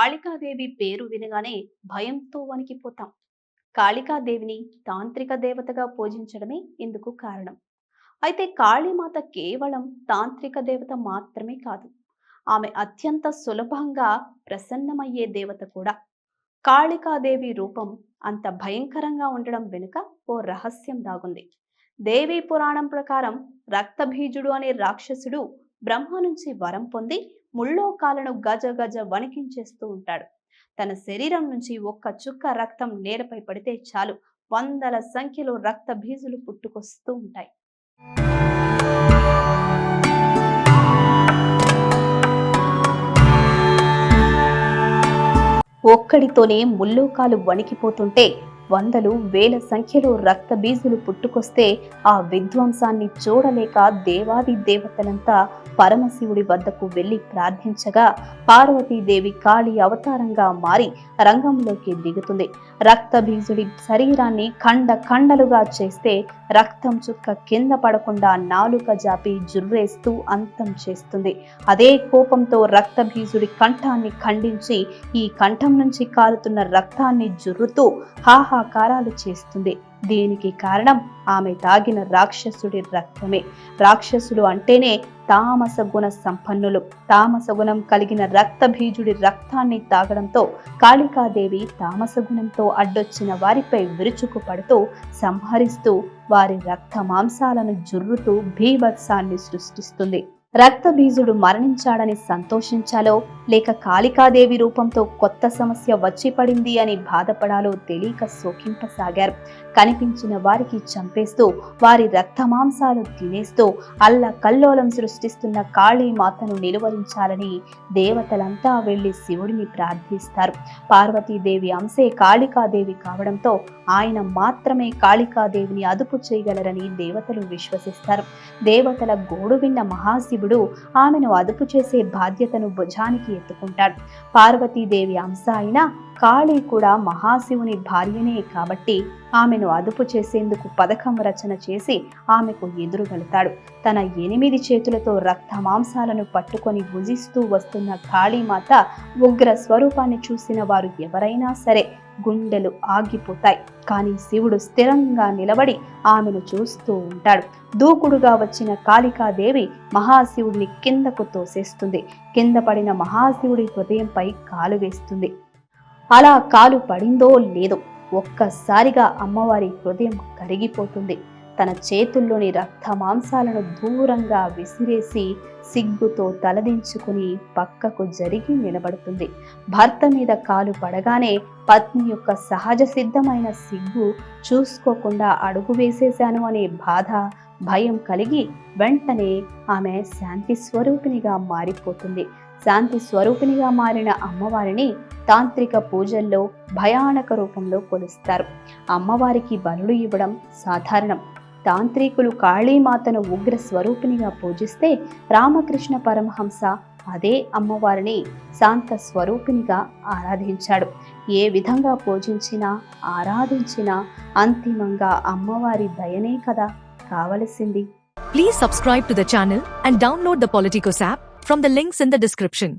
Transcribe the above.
కాళికాదేవి పేరు వినగానే భయంతో వణికిపోతాం. కాళికాదేవిని తాంత్రిక దేవతగా పూజించడమే ఇందుకు కారణం. అయితే కాళీమాత కేవలం తాంత్రిక దేవత మాత్రమే కాదు. ఆమె అత్యంత సులభంగా ప్రసన్నమయ్యే దేవత కూడా. కాళికాదేవి రూపం అంత భయంకరంగా ఉండడం వెనుక ఓ రహస్యం దాగుంది. దేవీ పురాణం ప్రకారం రక్తబీజుడు అనే రాక్షసుడు బ్రహ్మ నుంచి వరం పొంది ముల్లోకాలను గజ గజ వణికించేస్తూ ఉంటాడు. తన శరీరం నుంచి ఒక్క చుక్క రక్తం నేలపై పడితే చాలు వందల సంఖ్యలో రక్త బీజులు పుట్టుకొస్తూ ఉంటాయి. ఒక్కడితోనే ముల్లోకాలు వణికిపోతుంటే వందలు వేల సంఖ్యలో రక్త బీజులు పుట్టుకొస్తే ఆ విధ్వంసాన్ని చూడలేక దేవాది దేవతలంతా పరమశివుడి వద్దకు వెళ్లి ప్రార్థించగా పార్వతీదేవి కాళీ అవతారంగా మారి రంగంలోకి దిగుతుంది. రక్త బీజుడి శరీరాన్ని ఖండ ఖండలుగా చేస్తే రక్తం చుక్క కింద పడకుండా నాలుక జాపి జుర్రేస్తూ అంతం చేస్తుంది. అదే కోపంతో రక్త బీజుడి కంఠాన్ని ఖండించి ఈ కంఠం నుంచి కారుతున్న రక్తాన్ని జుర్రుతూ హాహాకారాలు చేస్తుంది. దీనికి కారణం ఆమె తాగిన రాక్షసుడి రక్తమే. రాక్షసులు అంటేనే తామస గుణ సంపన్నులు. తామస గుణం కలిగిన రక్తబీజుడి రక్తాన్ని తాగడంతో కాళికాదేవి తామస గుణంతో అడ్డొచ్చిన వారిపై విరుచుకు పడుతూ సంహరిస్తూ వారి రక్త మాంసాలను జుర్రుతూ భీభత్సాన్ని సృష్టిస్తుంది. రక్తబీజుడు మరణించాడని సంతోషించాలో లేక కాళికాదేవి రూపంతో కొత్త సమస్య వచ్చి పడింది అని బాధపడాలో తెలియక శోకింపసాగారు. కనిపించిన వారికి చంపేస్తూ వారి రక్తమాంసాలు తినేస్తూ అల్ల కల్లోలం సృష్టిస్తున్న కాళీమాతను నిలువరించాలని దేవతలంతా వెళ్లి శివుడిని ప్రార్థిస్తారు. పార్వతీదేవి అంశే కాళికాదేవి కావడంతో ఆయన మాత్రమే కాళికాదేవిని అదుపు చేయగలరని దేవతలు విశ్వసిస్తారు. దేవతల గోడు విన్న మహాశివుడు ఆమెను అదుపు చేసే బాధ్యతను భుజానికి ఎత్తుకుంటాడు. పార్వతీదేవి అంశ అయినా కాళీ కూడా మహాశివుని భార్యనే కాబట్టి ఆమెను అదుపు చేసేందుకు పథకం రచన చేసి ఆమెకు ఎదురు వెళతాడు. తన 8 చేతులతో రక్త మాంసాలను పట్టుకొని భుజిస్తూ వస్తున్న కాళీమాత ఉగ్ర స్వరూపాన్ని చూసిన వారు ఎవరైనా సరే గుండెలు ఆగిపోతాయి. కానీ శివుడు స్థిరంగా నిలబడి ఆమెను చూస్తూ ఉంటాడు. దూకుడుగా వచ్చిన కాళికాదేవి మహాశివుడిని కిందకు తోసేస్తుంది. కింద పడిన మహాశివుడి హృదయంపై కాలు వేస్తుంది. అలా కాలు పడిందో లేదో ఒక్కసారిగా అమ్మవారి హృదయం కరిగిపోతుంది. తన చేతుల్లోని రక్త మాంసాలను దూరంగా విసిరేసి సిగ్గుతో తలదించుకుని పక్కకు జరిగి నిలబడుతుంది. భర్త మీద కాలు పడగానే పత్ని యొక్క సహజ సిద్ధమైన సిగ్గు చూసుకోకుండా అడుగు వేసేశాను అనే బాధ భయం కలిగి వెంటనే ఆమె శాంతి స్వరూపిణిగా మారిపోతుంది. శాంతి స్వరూపిణిగా మారిన అమ్మవారిని తాంత్రిక పూజల్లో భయానక రూపంలో కొలుస్తారు. అమ్మవారికి బలులు ఇవ్వడం సాధారణం. తాంత్రికులు కాళీమాతను ఉగ్ర స్వరూపిణిగా పూజిస్తే రామకృష్ణ పరమహంస అదే అమ్మవారిని శాంత స్వరూపిణిగా ఆరాధించాడు. ఏ విధంగా పూజించినా ఆరాధించినా అంతిమంగా అమ్మవారి దయనే కదా కావలసింది. Please subscribe to the channel and download the Politicos app from the links in the description.